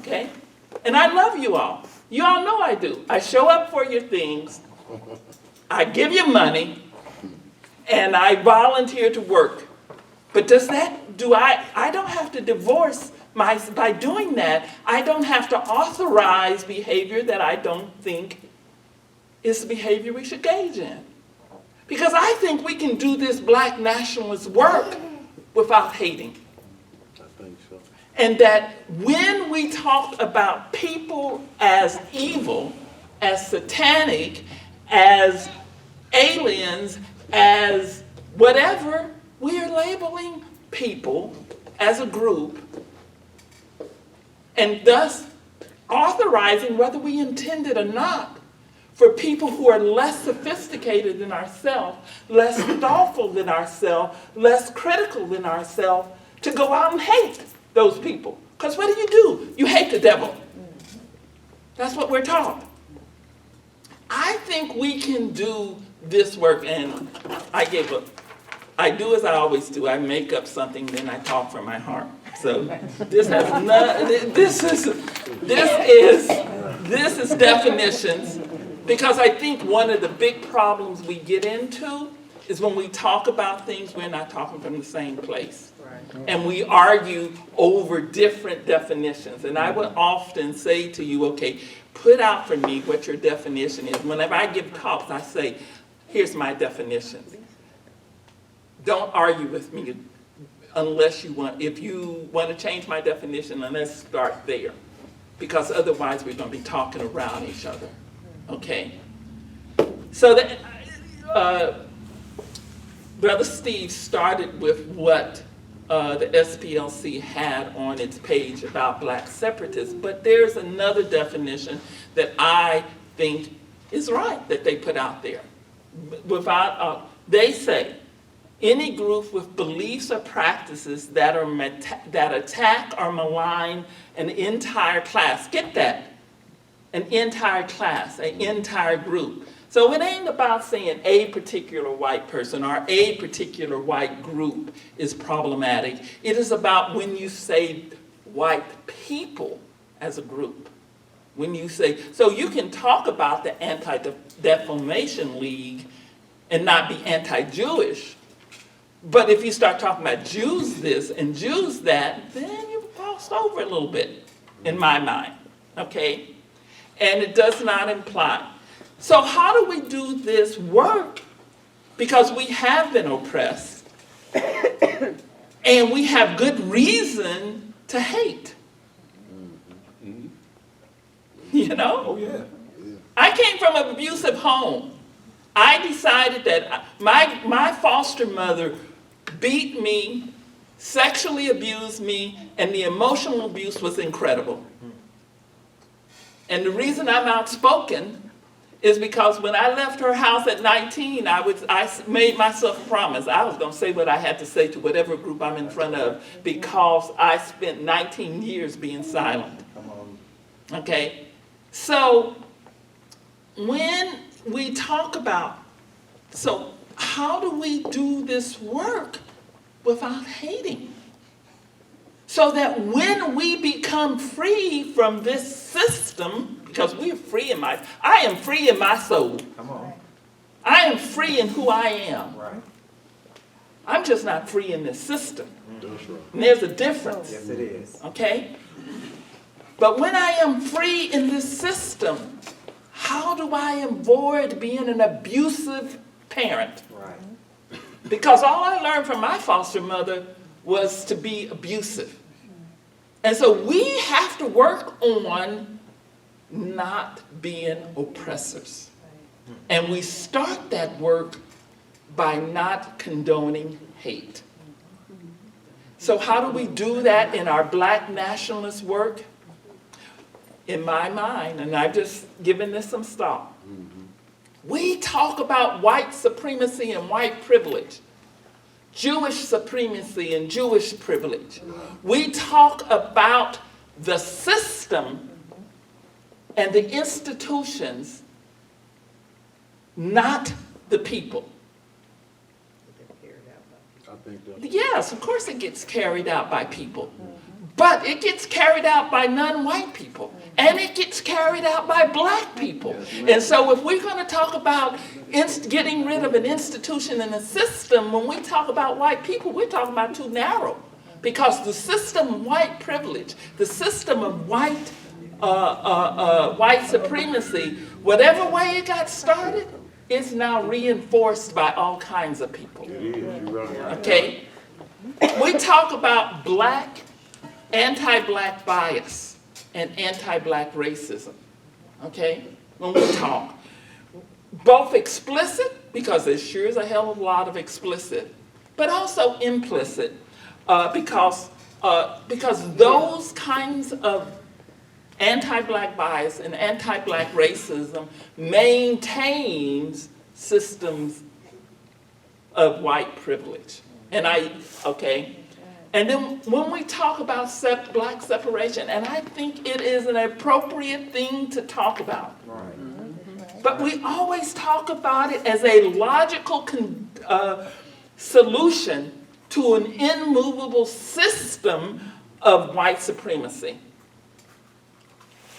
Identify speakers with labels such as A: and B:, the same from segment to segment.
A: okay? And I love you all. You all know I do. I show up for your things. I give you money. And I volunteer to work. But does that, I don't have to divorce by doing that, I don't have to authorize behavior that I don't think is the behavior we should engage in. Because I think we can do this black nationalist work without hating.
B: I think so.
A: And that when we talk about people as evil, as satanic, as aliens, as whatever, we are labeling people as a group and thus authorizing, whether we intend it or not, for people who are less sophisticated than ourselves, less thoughtful than ourselves, less critical than ourselves, to go out and hate those people. Because what do? You hate the devil. That's what we're taught. I think we can do this work, and I do as I always do. I make up something, then I talk from my heart. So this is definitions, because I think one of the big problems we get into is when we talk about things, we're not talking from the same place. And we argue over different definitions. And I would often say to you, okay, put out for me what your definition is. Whenever I give talks, I say, here's my definition. Don't argue with me unless you want, if you want to change my definition, then let's start there. Because otherwise we're going to be talking around each other. Okay? So Brother Steve started with what the SPLC had on its page about black separatists, but there's another definition that I think is right that they put out there. They say, any group with beliefs or practices that attack or malign an entire class. Get that? An entire class, an entire group. So it ain't about saying a particular white person or a particular white group is problematic. It is about when you say white people as a group. When you say, so you can talk about the Anti-Defamation League and not be anti-Jewish, but if you start talking about Jews this and Jews that, then you've crossed over a little bit, in my mind, okay? And it does not imply. So how do we do this work? Because we have been oppressed, and we have good reason to hate. You know? Oh, yeah. I came from an abusive home. I decided that my foster mother beat me, sexually abused me, and the emotional abuse was incredible. And the reason I'm outspoken is because when I left her house at 19, I made myself a promise. I was going to say what I had to say to whatever group I'm in front of, because I spent 19 years being silent. Okay? So when we talk about, so how do we do this work without hating? So that when we become free from this system, because we're free I am free in my soul. Come on. I am free in who I am. Right. I'm just not free in this system. That's right. And there's a difference.
C: Yes, it is.
A: Okay? But when I am free in this system, how do I avoid being an abusive parent?
C: Right.
A: Because all I learned from my foster mother was to be abusive. And so we have to work on not being oppressors. And we start that work by not condoning hate. So how do we do that in our black nationalist work? In my mind, and I've just given this some thought, we talk about white supremacy and white privilege. Jewish supremacy and Jewish privilege. We talk about the system and the institutions, not the people.
B: I think that's
A: Yes, of course it gets carried out by people. But it gets carried out by non-white people, and it gets carried out by black people. And so if we're going to talk about getting rid of an institution and a system, when we talk about white people, we're talking about too narrow. Because the system of white privilege, the system of white supremacy, whatever way it got started, is now reinforced by all kinds of people. Okay? We talk about anti-black bias and anti-black racism. Okay? When we talk. Both explicit, because there sure is a hell of a lot of explicit, but also implicit, because those kinds of anti-black bias and anti-black racism maintains systems of white privilege. And and then when we talk about black separation, and I think it is an appropriate thing to talk about, but we always talk about it as a logical solution to an immovable system of white supremacy.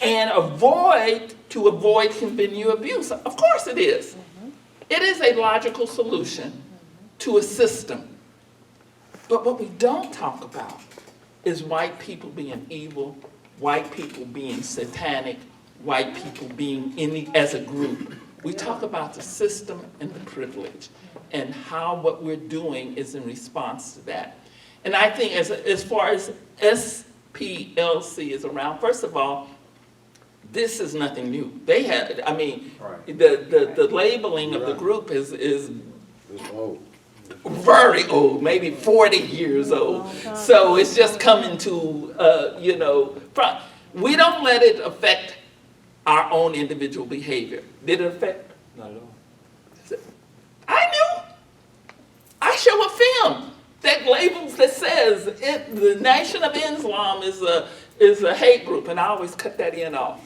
A: And to avoid continued abuse. Of course it is. It is a logical solution to a system. But what we don't talk about is white people being evil, white people being satanic, white people being as a group. We talk about the system and the privilege and how what we're doing is in response to that. And I think as far as SPLC is around, first of all, this is nothing new. They had, the labeling of the group is
B: old.
A: Very old, maybe 40 years old. So it's just coming to, we don't let it affect our own individual behavior. Did it affect?
B: Not at all.
A: I knew. I show a film that labels that says the Nation of Islam is a hate group, and I always cut that in off.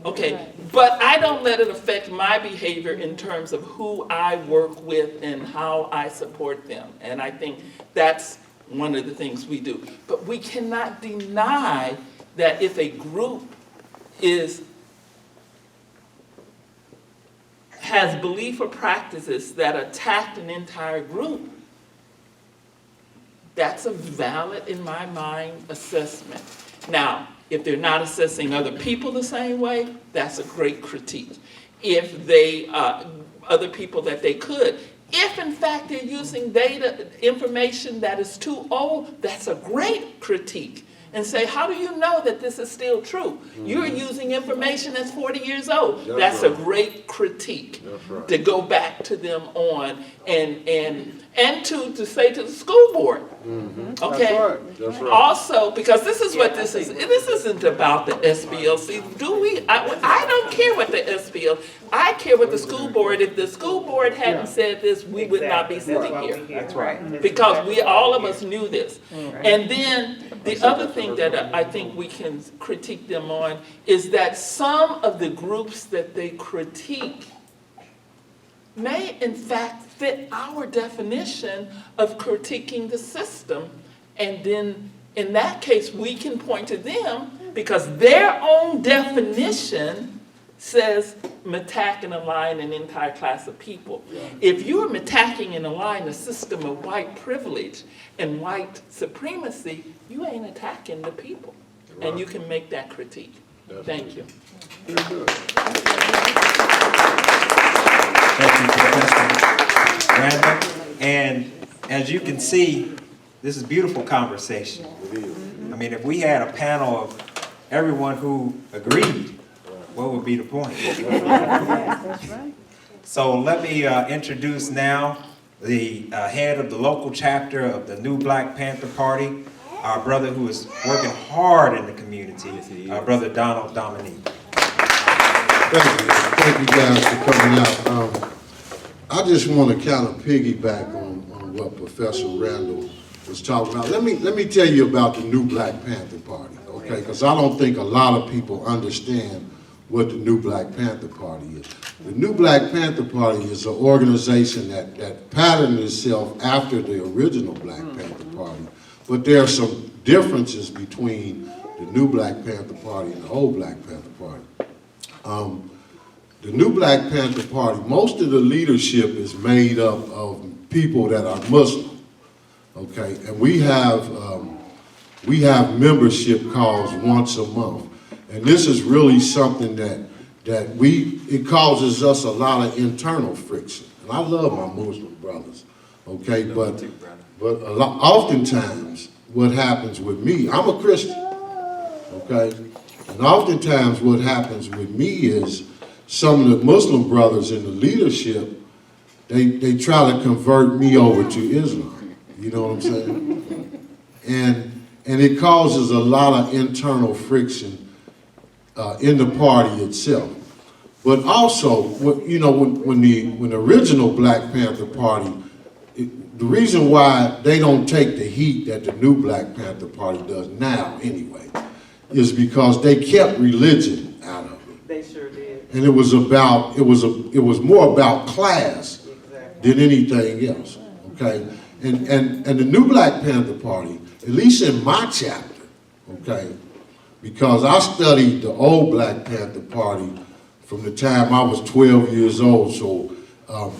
A: Okay, but I don't let it affect my behavior in terms of who I work with and how I support them. And I think that's one of the things we do. But we cannot deny that if a group has belief or practices that attack an entire group, that's a valid, in my mind, assessment. Now, if they're not assessing other people the same way, that's a great critique. If other people that they could, if in fact they're using information that is too old, that's a great critique. And say, how do you know that this is still true? You're using information that's 40 years old. That's a great critique to go back to them on and to say to the school board. Okay.
B: That's right.
A: Also, because this is what this is. This isn't about the SPLC. I don't care what the SPLC. I care what the school board. If the school board hadn't said this, we would not be sitting here.
C: That's right.
A: Because all of us knew this. And then the other thing that I think we can critique them on is that some of the groups that they critique may in fact fit our definition of critiquing the system. And then in that case, we can point to them because their own definition says attack and align an entire class of people. If you're attacking and align a system of white privilege and white supremacy, you ain't attacking the people. And you can make that critique. Thank you.
B: Very good.
C: Thank you for the question, Brandon. And as you can see, this is beautiful conversation.
B: It is.
C: I mean, if we had a panel of everyone who agreed, what would be the point?
D: That's right.
C: So let me introduce now the head of the local chapter of the new Black Panther Party, our brother who is working hard in the community, our brother Donald Dominique.
E: Thank you guys for coming out. I just want to kind of piggyback on what Professor Randall was talking about. Let me tell you about the new Black Panther Party, okay? Because I don't think a lot of people understand what the new Black Panther Party is. The new Black Panther Party is an organization that patterned itself after the original Black Panther Party, but there are some differences between the new Black Panther Party and the old Black Panther Party. The new Black Panther Party, most of the leadership is made up of people that are Muslim, okay? And we have membership calls once a month. And this is really something that it causes us a lot of internal friction. And I love my Muslim brothers, okay? But oftentimes what happens with me, I'm a Christian, okay? And oftentimes what happens with me is some of the Muslim brothers in the leadership, they try to convert me over to Islam. You know what I'm saying? And it causes a lot of internal friction in the party itself. But also, when the original Black Panther Party, the reason why they don't take the heat that the new Black Panther Party does now anyway, is because they kept religion out of it.
F: They sure did.
E: And it was more about class than anything else. Okay? And the new Black Panther Party, at least in my chapter, okay, because I studied the old Black Panther Party from the time I was 12 years old. So, a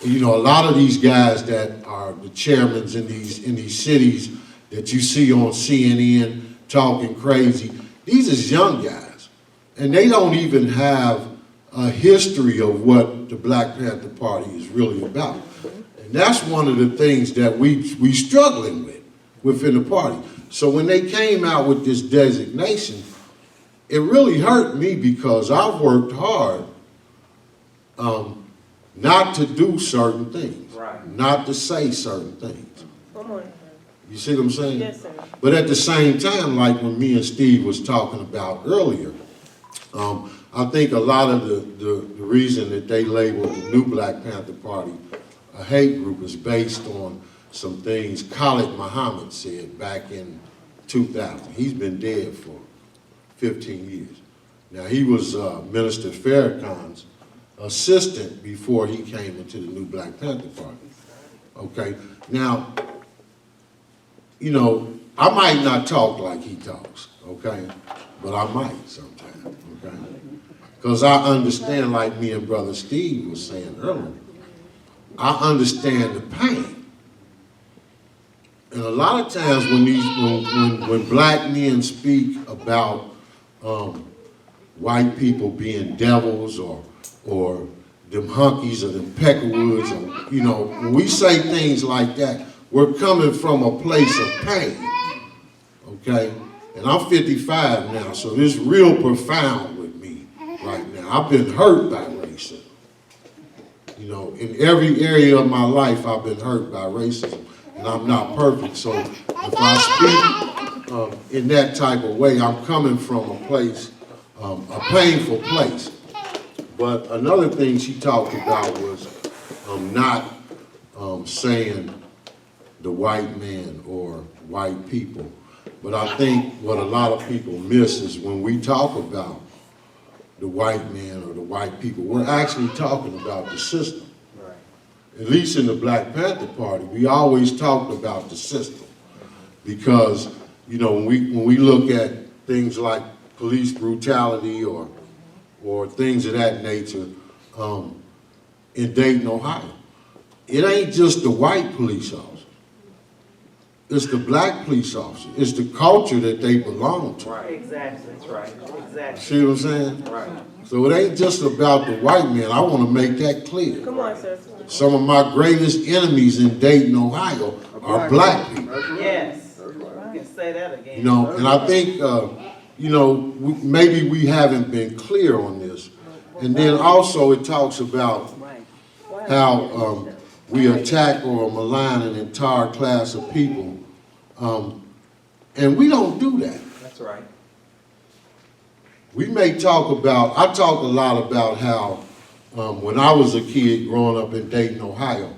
E: lot of these guys that are the chairmen in these cities that you see on CNN talking crazy, these is young guys. And they don't even have a history of what the Black Panther Party is really about. And that's one of the things that we struggling with within the party. So when they came out with this designation, it really hurt me because I've worked hard not to do certain things, not to say certain things.
F: Come on.
E: You see what I'm saying?
F: Yes, sir.
E: But at the same time, like when me and Steve was talking about earlier, I think a lot of the reason that they labeled the new Black Panther Party a hate group is based on some things Khalid Muhammad said back in 2000. He's been dead for 15 years. Now, he was Minister Farrakhan's assistant before he came into the new Black Panther Party. Okay? Now, I might not talk like he talks, okay? But I might sometimes, okay? Because I understand, like me and Brother Steve was saying earlier, I understand the pain. And a lot of times when black men speak about white people being devils or them hunkies or them peckerwoods, or, when we say things like that, we're coming from a place of pain, okay? And I'm 55 now, so this is real profound with me right now. I've been hurt by racism. In every area of my life, I've been hurt by racism, and I'm not perfect. So if I speak in that type of way, I'm coming from a place, a painful place. But another thing she talked about was not saying the white man or white people. But I think what a lot of people miss is when we talk about the white man or the white people, we're actually talking about the system. Right. At least in the Black Panther Party, we always talked about the system. Because, when we look at things like police brutality or things of that nature in Dayton, Ohio, it ain't just the white police officer. It's the black police officer. It's the culture that they belong to.
F: Right. Exactly. That's right. Exactly.
E: See what I'm saying?
F: Right.
E: So it ain't just about the white man. I want to make that clear.
F: Come on, sir.
E: Some of my greatest enemies in Dayton, Ohio are black people.
F: Yes. You can say that again.
E: And I think, maybe we haven't been clear on this. And then also it talks about how we attack or malign an entire class of people. And we don't do that.
C: That's right.
E: We may I talk a lot about how when I was a kid growing up in Dayton, Ohio,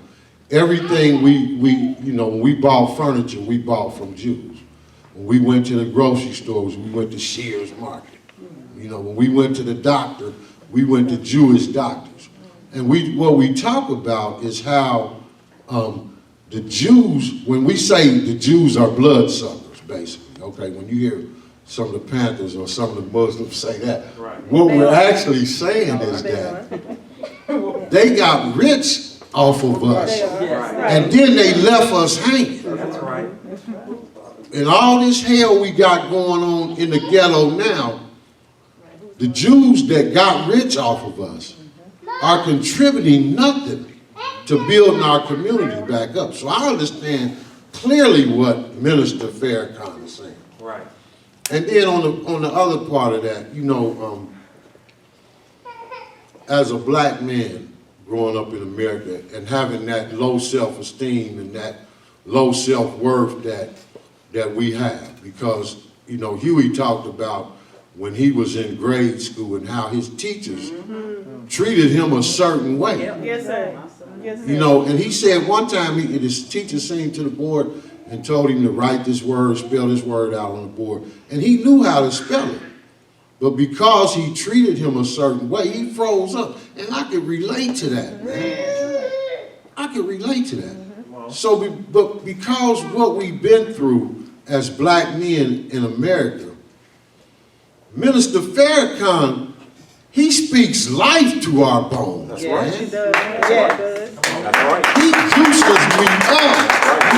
E: everything when we bought furniture, we bought from Jews. When we went to the grocery stores, we went to Shears Market. When we went to the doctor, we went to Jewish doctors. And what we talk about is how the Jews, when we say the Jews are bloodsuckers, basically, okay? When you hear some of the Panthers or some of the Muslims say that,
C: Right.
E: what we're actually saying is that they got rich off of us, and then they left us hanging.
C: That's right.
E: And all this hell we got going on in the ghetto now, the Jews that got rich off of us are contributing nothing to building our community back up. So I understand clearly what Minister Farrakhan is saying.
C: Right.
E: And then on the other part of that, you know, as a black man growing up in America and having that low self-esteem and that low self-worth that we have, because, you know, Huey talked about when he was in grade school and how his teachers treated him a certain way.
F: Yes, sir. Yes, sir.
E: You know, and he said one time his teacher sent him to the board and told him to write this word, spell this word out on the board. And he knew how to spell it. But because he treated him a certain way, he froze up. And I could relate to that, man. I could relate to that. So, but because what we've been through as black men in America, Minister Farrakhan, he speaks life to our bones.
C: That's
E: man.
C: right.
F: He does. Yes.
C: That's right.
E: He juices me up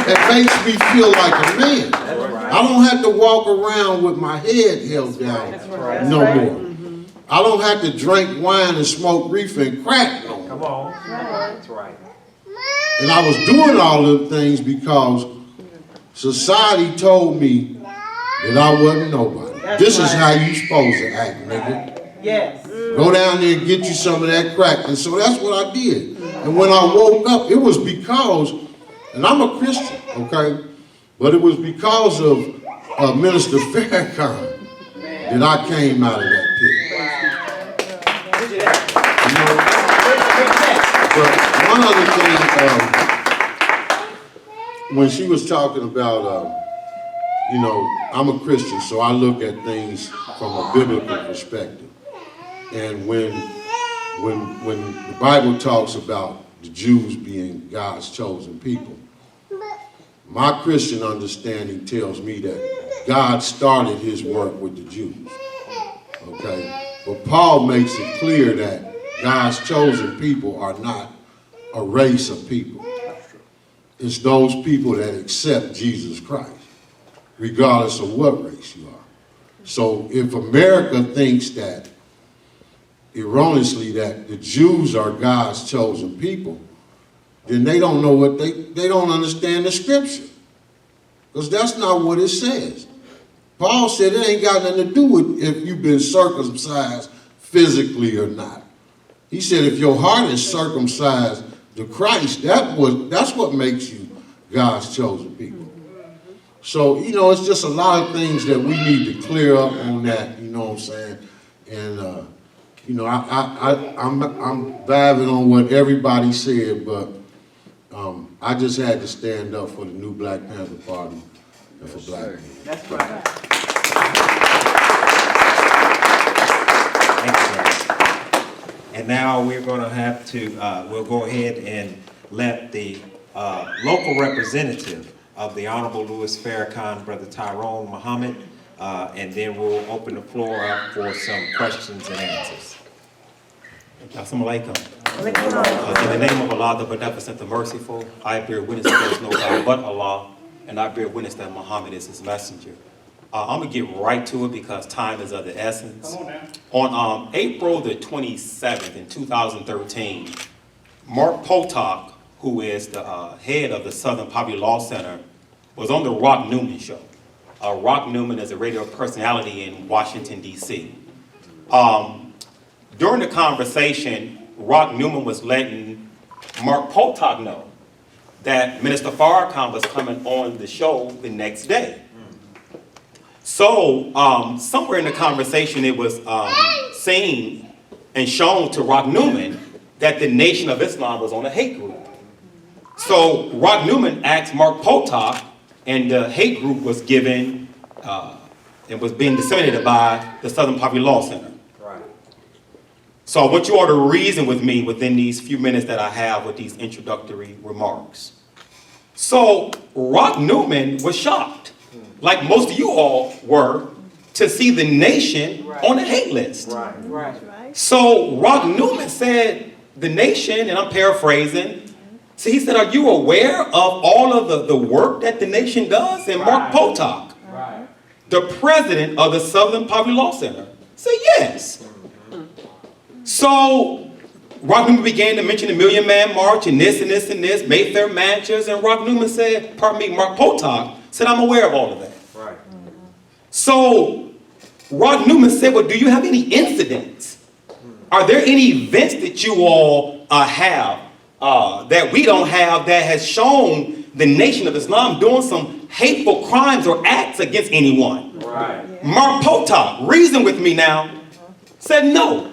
E: and makes me feel like a man.
C: That's right.
E: I don't have to walk around with my head held down
C: right.
E: no more. I don't have to drink wine and smoke reefer and crack no more.
C: Come on. That's right.
E: And I was doing all of them things because society told me that I wasn't nobody. This is how you supposed to act, nigga.
F: Yes.
E: Go down there and get you some of that crack. And so that's what I did. And when I woke up, it was because, and I'm a Christian, okay? But it was because of Minister Farrakhan that I came out of that pit. You know? But one other thing, when she was talking about, you know, I'm a Christian, so I look at things from a biblical perspective. And when the Bible talks about the Jews being God's chosen people, my Christian understanding tells me that God started his work with the Jews, okay? But Paul makes it clear that God's chosen people are not a race of people. It's those people that accept Jesus Christ, regardless of what race you are. So if America thinks that, erroneously, that the Jews are God's chosen people, then they don't know what they don't understand the scripture. Because that's not what it says. Paul said it ain't got nothing to do with if you've been circumcised physically or not. He said if your heart is circumcised to Christ, that's what makes you God's chosen people. So, you know, it's just a lot of things that we need to clear up on that, you know what I'm saying? And, you know, I'm vibing on what everybody said, but I just had to stand up for the new Black Panther Party and for black people.
F: That's right.
C: Thank you, sir. And now we're going to have to, we'll go ahead and let the local representative of the Honorable Louis Farrakhan, Brother Tyrone Muhammad, and then we'll open the floor up for some questions and answers.
G: Assalamu alaikum. In the name of Allah, the Beneficent, the Merciful, I bear witness that there is no God but Allah, and I bear witness that Muhammad is his messenger. I'm going to get right to it because time is of the essence. On April the 27th in 2013, Mark Potok, who is the head of the Southern Poverty Law Center, was on the Rock Newman show. Rock Newman is a radio personality in Washington, D.C. During the conversation, Rock Newman was letting Mark Potok know that Minister Farrakhan was coming on the show the next day. So somewhere in the conversation, it was seen and shown to Rock Newman that the Nation of Islam was on a hate group. So Rock Newman asked Mark Potok, and the hate group was given and was being disseminated by the Southern Poverty Law Center.
C: Right.
G: So I want you all to reason with me within these few minutes that I have with these introductory remarks. So Rock Newman was shocked like most of you all were, to see the nation on the hate list.
F: Right.
G: So Rock Newman said, the nation, and I'm paraphrasing, so he said, are you aware of all of the work that the nation does? And Mark Potok, the president of the Southern Poverty Law Center, said yes. So Rock Newman began to mention the Million Man March and this and this and this, Mayfair Mansions, and Rock Newman said, Mark Potok said, I'm aware of all of that.
C: Right.
G: So Rock Newman said, well, do you have any incidents? Are there any events that you all have that we don't have that has shown the Nation of Islam doing some hateful crimes or acts against anyone?
C: Right.
G: Mark Potok, reason with me now, said no.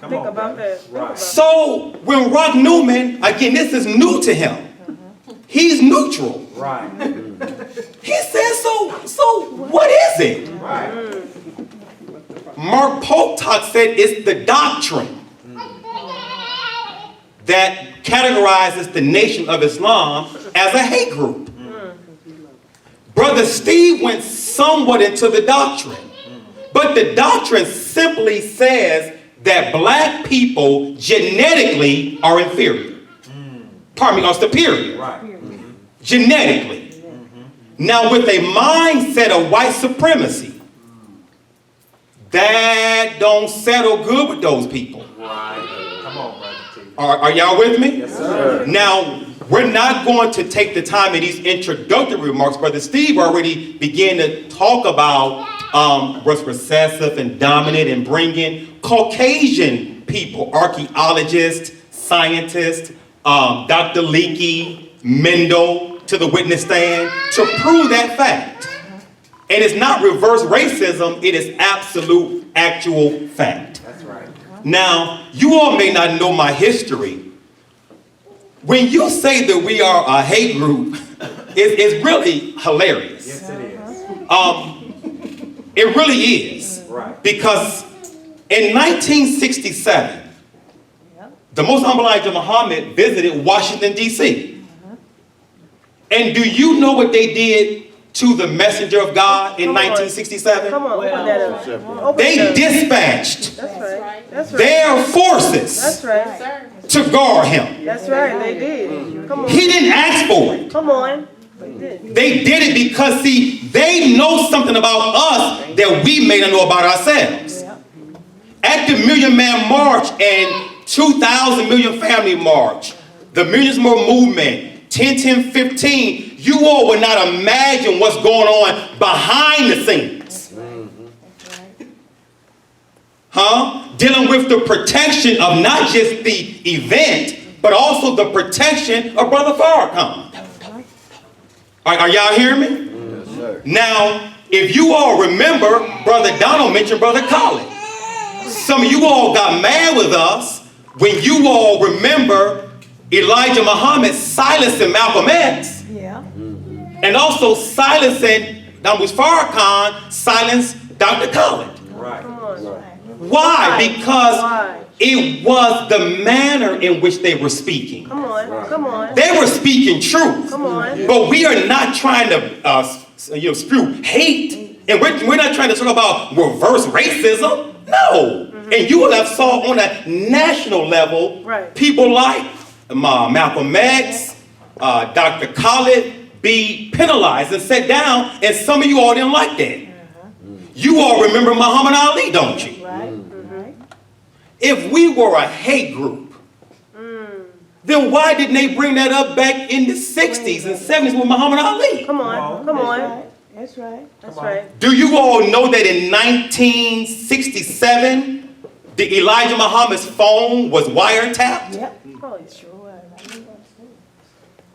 F: Think about that.
C: Right.
G: So when Rock Newman, again, this is new to him. He's neutral.
C: Right.
G: He says, so what is it?
C: Right.
G: Mark Potok said it's the doctrine that categorizes the Nation of Islam as a hate group. Brother Steve went somewhat into the doctrine, but the doctrine simply says that black people genetically are inferior. Pardon me, are superior.
C: Right.
G: Genetically. Now with a mindset of white supremacy, that don't settle good with those people.
C: Right. Come on, Brother T.
G: Are y'all with me?
C: Yes, sir.
G: Now, we're not going to take the time in these introductory remarks. Brother Steve already began to talk about what's recessive and dominant and bringing Caucasian people, archaeologists, scientists, Dr. Leakey, Mendel to the witness stand to prove that fact. And it's not reverse racism, it is absolute, actual fact.
C: That's right.
G: Now, you all may not know my history. When you say that we are a hate group, it's really hilarious.
C: Yes, it is.
G: It really is.
C: Right.
G: Because in 1967, the Most Honorable Elijah Muhammad visited Washington, D.C. And do you know what they did to the messenger of God in 1967?
F: Come on, open that up. Open
G: They
F: it up.
G: dispatched
F: That's right. That's right.
G: their forces
F: That's right.
G: to guard him.
F: That's right. They did. Come on.
G: He didn't ask for it.
F: Come on. They did.
G: They did it because, see, they know something about us that we may not know about ourselves. At the Million Man March and 2,000 Million Family March, the Millions More Movement, 10-10-15, you all would not imagine what's going on behind the scenes. Dealing with the protection of not just the event, but also the protection of Brother Farrakhan. Are y'all hearing me?
B: Yes, sir.
G: Now, if you all remember, Brother Donald mentioned Brother Colin. Some of you all got mad with us when you all remember Elijah Muhammad silencing Malcolm X.
F: Yeah.
G: And also silencing, Farrakhan silenced Dr. Colin.
C: Right.
F: Come on.
G: Why? Because
F: Why?
G: it was the manner in which they were speaking.
F: Come on. Come on.
G: They were speaking truth.
F: Come on.
G: But we are not trying to spew hate. And we're not trying to talk about reverse racism. No. And you will have saw on a national level,
F: Right.
G: people like Malcolm X, Dr. Khaled be penalized and set down, and some of you all didn't like that. You all remember Muhammad Ali, don't you?
F: Right.
G: If we were a hate group, then why didn't they bring that up back in the 60s and 70s with Muhammad Ali?
F: Come on. Come on.
D: That's right.
F: That's right.
G: Do you all know that in 1967, the Elijah Muhammad's phone was wiretapped?
D: Yep.
F: Oh, yeah.
D: Sure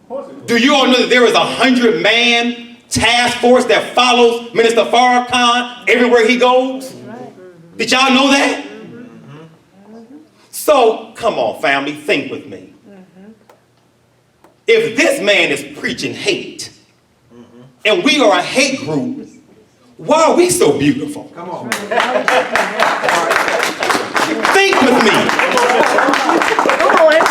D: was.
G: Do you all know that there is a 100-man task force that follows Minister Farrakhan everywhere he goes? Did y'all know that? So, come on, family, think with me. If this man is preaching hate, and we are a hate group, why are we so beautiful?
C: Come on.
G: Think with me.
F: Come on.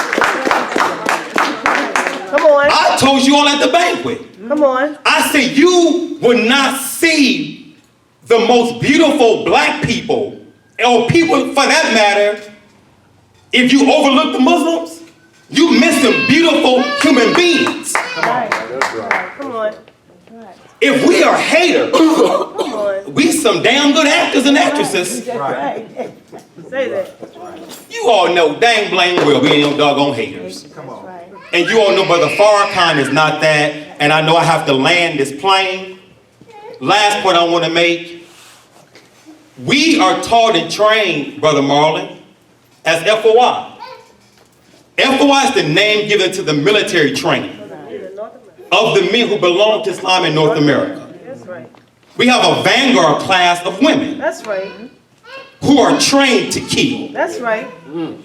F: Come on.
G: I told you all at the banquet.
F: Come on.
G: I said, you will not see the most beautiful black people, or people for that matter, if you overlook the Muslims. You missing beautiful human beings.
D: Right.
B: That's right.
F: Come on.
G: If we are haters,
F: Come on.
G: we some damn good actors and actresses.
D: That's right.
F: Say that.
G: You all know dang blame well we ain't no doggone haters.
C: Come on.
D: Right.
G: And you all know Brother Farrakhan is not that. And I know I have to land this plane. Last point I want to make. We are taught and trained, Brother Marlon, as FOI. FOI is the name given to the military training of the men who belong to Islam in North America.
F: That's right.
G: We have a vanguard class of women
F: That's right.
G: who are trained to kill
F: That's right.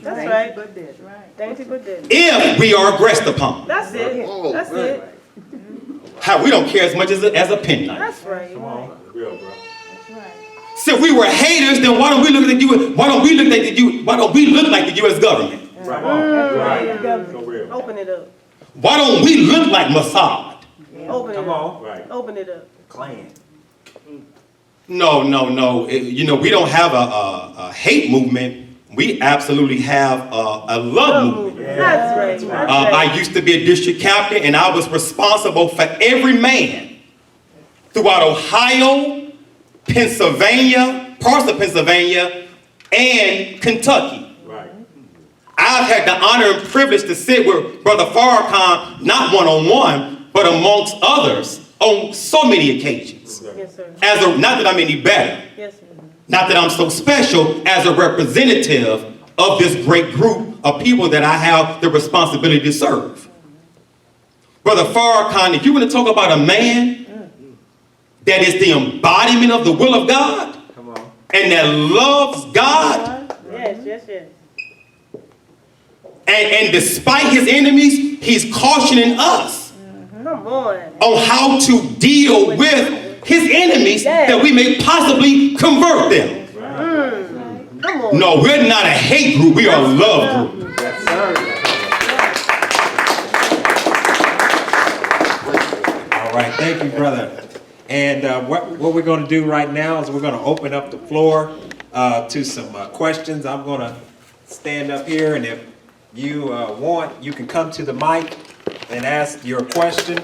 F: That's right.
D: But this, right.
F: Thank you, but this.
G: if we are aggressed upon.
F: That's it. That's it.
G: How we don't care as much as a penknife.
F: That's right.
B: Real, bro.
D: That's right.
G: So if we were haters, then why don't we look at the U.S. Why don't we look like the U.S. Why don't we look like the U.S. government?
B: Right.
D: Right.
B: So real.
F: Open it up.
G: Why don't we look like Mossad?
F: Open it
C: Come
F: up.
C: on.
B: Right.
F: Open it up.
C: Clan.
G: No. You know, we don't have a hate movement. We absolutely have a love movement.
F: That's right. That's
G: I
F: right.
G: used to be a district captain, and I was responsible for every man throughout Ohio, Pennsylvania, parts of Pennsylvania, and Kentucky.
B: Right.
G: I've had the honor and privilege to sit with Brother Farrakhan, not one-on-one, but amongst others on so many occasions.
F: Yes, sir.
G: Not that I'm any better,
F: Yes, sir.
G: not that I'm so special, as a representative of this great group of people that I have the responsibility to serve. Brother Farrakhan, if you want to talk about a man that is the embodiment of the will of God,
C: Come on.
G: and that loves God,
F: Yes.
G: and despite his enemies, he's cautioning us
F: Come on.
G: on how to deal with his enemies that we may possibly convert them.
F: Come on.
G: No, we're not a hate group, we are a love group.
C: Yes, sir. All right, thank you, brother. And what we're going to do right now is we're going to open up the floor to some questions. I'm going to stand up here, and if you want, you can come to the mic and ask your question.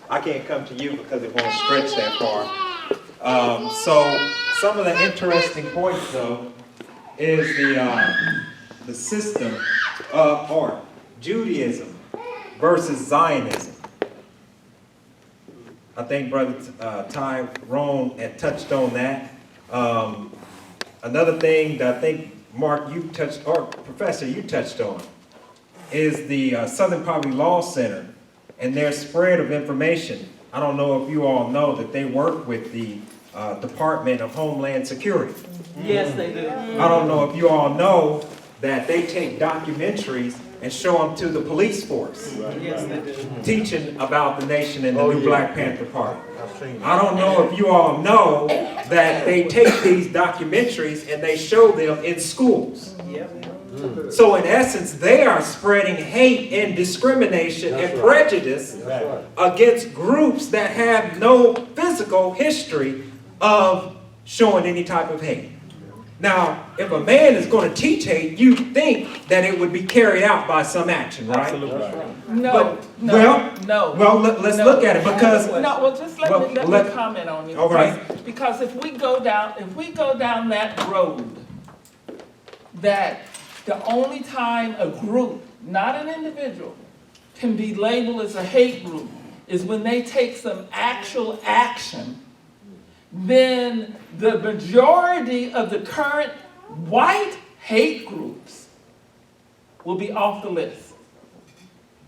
C: I can't come to you because it won't stretch that far. So some of the interesting points, though, is the system of art, Judaism versus Zionism. I think Brother Tyrone had touched on that. Another thing that I think, Mark, you touched, or Professor, you touched on, is the Southern Poverty Law Center and their spread of information. I don't know if you all know that they work with the Department of Homeland Security.
A: Yes, they do.
C: I don't know if you all know that they take documentaries and show them to the police force,
A: Yes, they do.
C: teaching about the nation and the new Black Panther Party. I don't know if you all know that they take these documentaries and they show them in schools. So in essence, they are spreading hate and discrimination and prejudice against groups that have no physical history of showing any type of hate. Now, if a man is going to teach hate, you think that it would be carried out by some action, right?
A: No,
C: Well, let's look at it because
A: No, well, just let me comment on it.
C: All right.
A: Because if we go down that road, that the only time a group, not an individual, can be labeled as a hate group is when they take some actual action, then the majority of the current white hate groups will be off the list.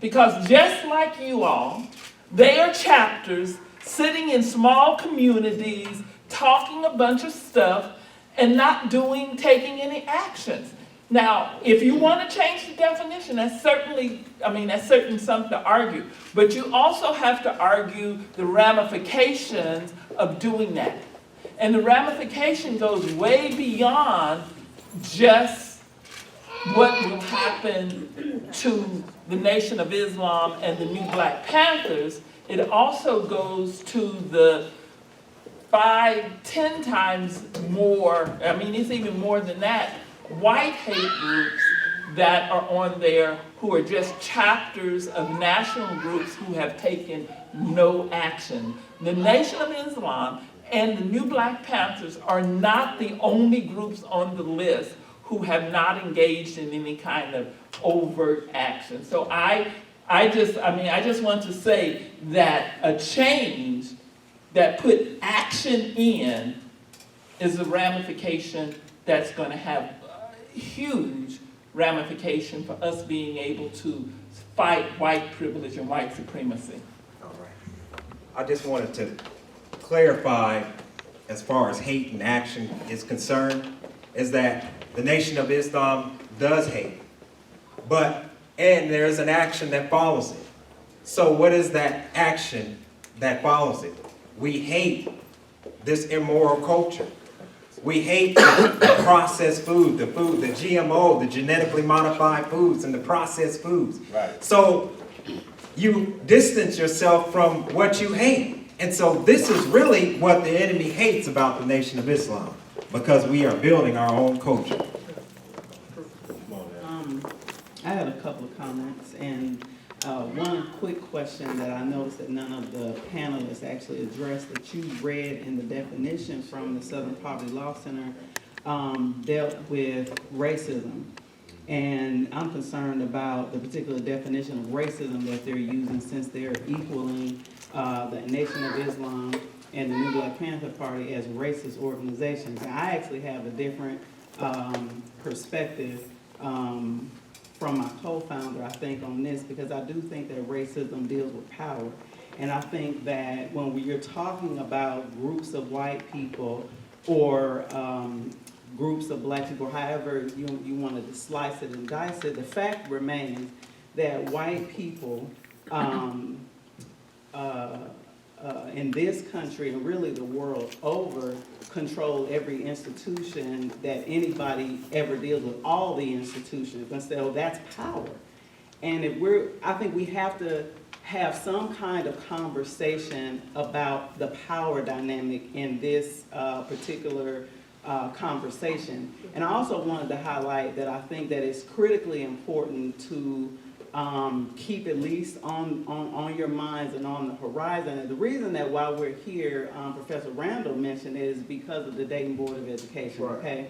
A: Because just like you all, they are chapters sitting in small communities, talking a bunch of stuff, and not taking any actions. Now, if you want to change the definition, that's certainly something to argue. But you also have to argue the ramifications of doing that. And the ramification goes way beyond just what will happen to the Nation of Islam and the new Black Panthers. it also goes to the 5, 10 times more, I mean, it's even more than that, white hate groups that are on there who are just chapters of national groups who have taken no action. The Nation of Islam and the New Black Panthers are not the only groups on the list who have not engaged in any kind of overt action. So I just want to say that a change that put action in is a ramification that's going to have a huge ramification for us being able to fight white privilege and white supremacy.
C: All right. I just wanted to clarify, as far as hate and action is concerned, is that the Nation of Islam does hate, and there's an action that follows it. So what is that action that follows it? We hate this immoral culture. We hate the processed food, the GMO, the genetically modified foods and the processed foods.
B: Right.
C: So you distance yourself from what you hate. And so this is really what the enemy hates about the Nation of Islam, because we are building our own culture.
H: I had a couple of comments, and one quick question that I noticed that none of the panelists actually addressed, that you read in the definition from the Southern Poverty Law Center, dealt with racism. And I'm concerned about the particular definition of racism that they're using, since they're equaling the Nation of Islam and the New Black Panther Party as racist organizations. And I actually have a different perspective from my co-founder, I think, on this, because I do think that racism deals with power. And I think that when you're talking about groups of white people or groups of black people, however you wanted to slice it and dice it, the fact remains that white people in this country, and really the world over, control every institution that anybody ever deals with, all the institutions. And so that's power. And I think we have to have some kind of conversation about the power dynamic in this particular conversation. And I also wanted to highlight that I think that it's critically important to keep at least on your minds and on the horizon. And the reason that while we're here, Professor Randall mentioned it, is because of the Dayton Board of Education, okay?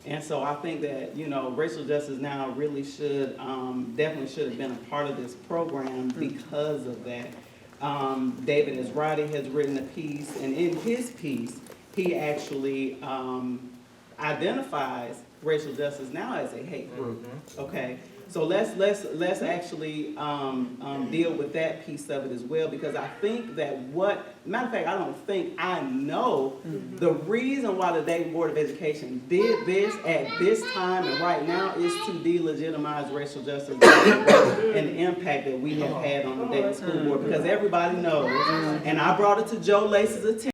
H: And so I think that, Racial Justice Now really should, definitely should have been a part of this program because of that. David Ezrati has written a piece, and in his piece, he actually identifies Racial Justice Now as a hate group, okay? So let's actually deal with that piece of it as well, because I think that matter of fact, I know the reason why the Dayton Board of Education did this at this time and right now is to delegitimize racial justice and the impact that we have had on the Dayton School Board, because everybody knows, and I brought it to Joe Lace's attention.